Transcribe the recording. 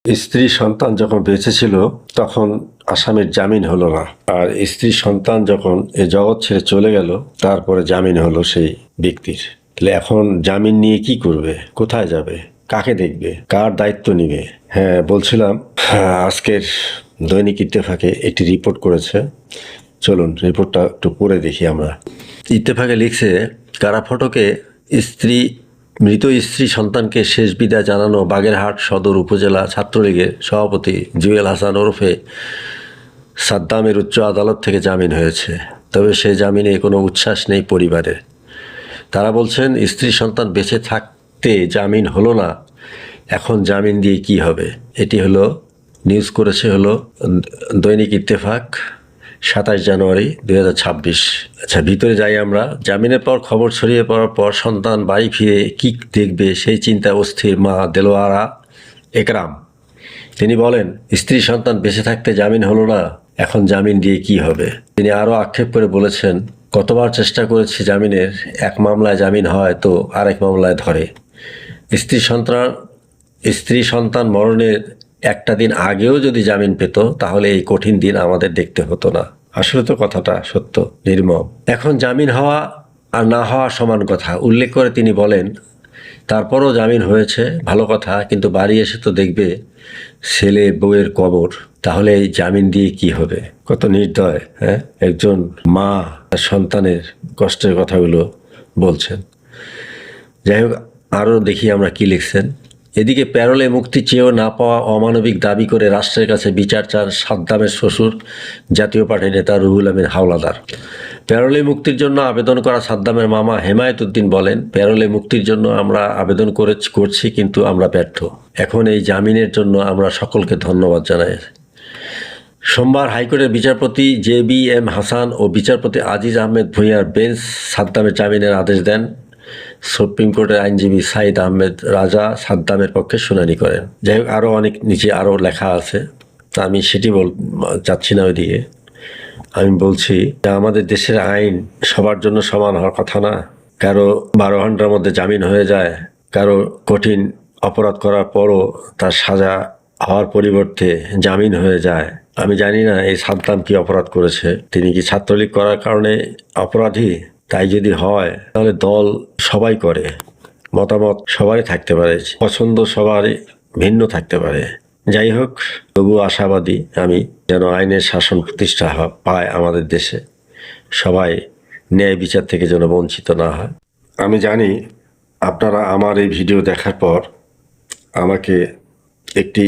স্ত্রী সন্তান যখন বেঁচে ছিল তখন আসামির জামিন হলো না, আর স্ত্রী সন্তান যখন এ জগৎ ছেড়ে চলে গেল তারপরে জামিন হলো সেই ব্যক্তির। তাহলে এখন জামিন নিয়ে কি করবে, কোথায় যাবে, কাকে দেখবে, কার দায়িত্ব নিবে? হ্যাঁ, বলছিলাম আজকের দৈনিক ইত্তেফাকে একটি রিপোর্ট করেছে, চলুন রিপোর্টটা একটু পড়ে দেখি আমরা। ইত্তেফাকে লিখছে, কারা ফটকে মৃত স্ত্রী সন্তানকে শেষ বিদায় জানানো বাগেরহাট সদর উপজেলা ছাত্রলীগের সভাপতি জুয়েল হাসান ওরফে সাদ্দামের উচ্চ আদালত থেকে জামিন হয়েছে। তবে সে জামিনে কোনো উচ্ছ্বাস নেই পরিবারের। তারা বলছেন, স্ত্রী সন্তান বেঁচে থাকতে জামিন হলো না, এখন জামিন দিয়ে কি হবে? এটি হলো নিউজ করেছে হলো দৈনিক ইত্তেফাক 27 জানুয়ারি 2026। আচ্ছা, ভিতরে যাই আমরা। জামিনের পর খবর ছড়িয়ে পড়ার পর সন্তান বাড়ি ফিরে কি দেখবে সেই চিন্তায় অস্থির মা দেলোয়ারা একরাম। তিনি বলেন, স্ত্রী সন্তান বেঁচে থাকতে জামিন হলো না, এখন জামিন দিয়ে কি হবে? তিনি আরও আক্ষেপ করে বলেছেন, কতবার চেষ্টা করেছি জামিনের, এক মামলায় জামিন হয় তো আরেক মামলায় ধরে। স্ত্রী সন্তান মরণের একটা দিন আগেও যদি জামিন পেত তাহলে এই কঠিন দিন আমাদের দেখতে হতো না। আসলে তো কথাটা সত্য, নির্মম। এখন জামিন হওয়া আর না হওয়া সমান কথা উল্লেখ করে তিনি বলেন, তারপরও জামিন হয়েছে, ভালো কথা, কিন্তু বাড়ি এসে তো দেখবে ছেলে বউয়ের কবর। তাহলে এই জামিন দিয়ে কি হবে? কত নির্দয়, হ্যাঁ, একজন মা সন্তানের কষ্টের কথাগুলো বলছেন। যাই হোক, আরও দেখি আমরা কি লিখছেন। এদিকে প্যারোলে মুক্তি চেয়েও না পাওয়া অমানবিক দাবি করে রাষ্ট্রের কাছে বিচার চান সাদ্দামের শ্বশুর জাতীয় পার্টির নেতা রুহুল আমিন হাওলাদার। প্যারোলে মুক্তির জন্য আবেদন করা সাদ্দামের মামা হেমায়েত উদ্দিন বলেন, প্যারোলে মুক্তির জন্য আমরা আবেদন করছি, কিন্তু আমরা ব্যর্থ। এখন এই জামিনের জন্য আমরা সকলকে ধন্যবাদ জানাই। সোমবার হাইকোর্টের বিচারপতি JBM হাসান ও বিচারপতি আজিজ আহমেদ ভূঁইয়ার বেঞ্চ সাদ্দামের জামিনের আদেশ দেন। সুপ্রিম কোর্টের আইনজীবী সাইদ আহমেদ রাজা সাদ্দামের পক্ষে শুনানি করেন। যাই হোক, আরও অনেক নিচে আরও লেখা আছে, আমি সেটি যাচ্ছি না ওইদিকে। আমি বলছি যে আমাদের দেশের আইন সবার জন্য সমান হওয়ার কথা না। কারো 12 ঘন্টার মধ্যে জামিন হয়ে যায়, কারো কঠিন অপরাধ করার পরও তার সাজা হওয়ার পরিবর্তে জামিন হয়ে যায়। আমি জানি না এই সাদ্দাম কি অপরাধ করেছে, তিনি কি ছাত্রলীগ করার কারণে অপরাধী? তাই যদি হয় তাহলে দল সবাই করে, মতামত সবারই থাকতে পারে, পছন্দ সবারই ভিন্ন থাকতে পারে। যাই হোক, তবু আশাবাদী আমি যেন আইনের শাসন প্রতিষ্ঠা পায় আমাদের দেশে, সবাই ন্যায় বিচার থেকে যেন বঞ্চিত না হয়। আমি জানি আপনারা আমার এই ভিডিও দেখার পর আমাকে একটি